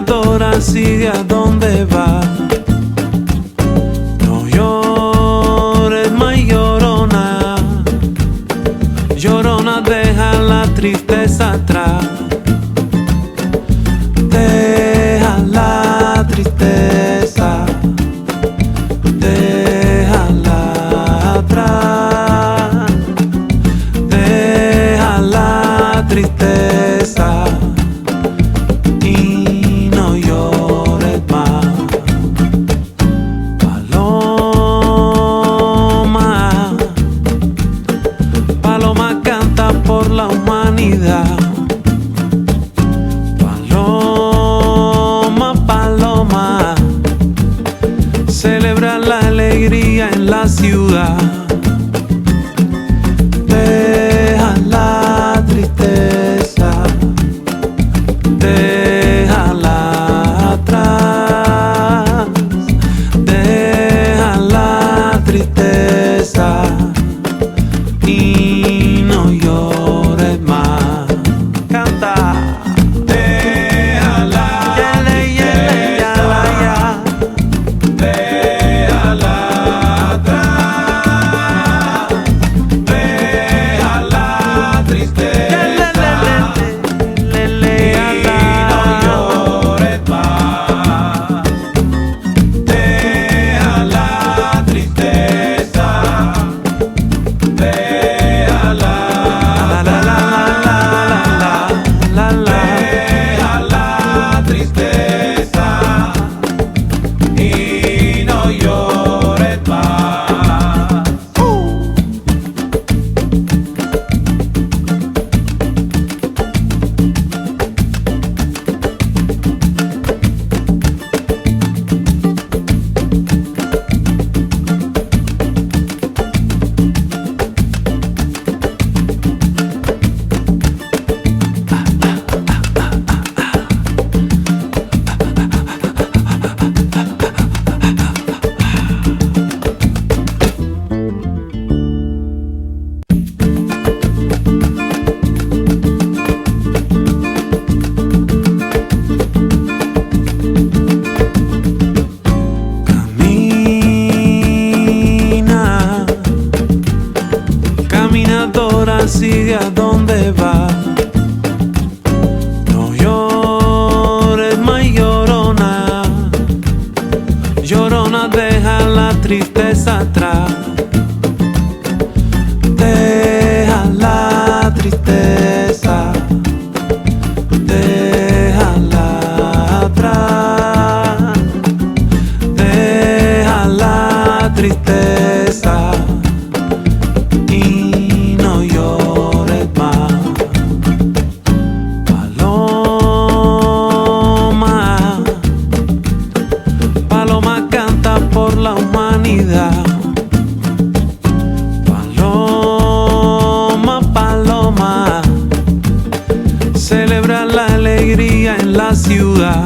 caminadora sigue a donde va. No llores más llorona, llorona deja la tristeza atrás. Deja la tristeza, déjala atrás. Deja la tristeza y no llores más. Paloma, paloma canta por la humanidad. Paloma, paloma, celebra la alegría en la ciudad. Deja la tristeza, déjala atrás. Deja la tristeza y no llores más. Canta. Caminadora sigue a donde va. No llores más llorona, llorona deja la tristeza atrás. Deja la tristeza, déjala atrás. Deja la tristeza y no llores más. Paloma, paloma canta por la humanidad. Paloma, paloma, celebra la alegría en la ciudad.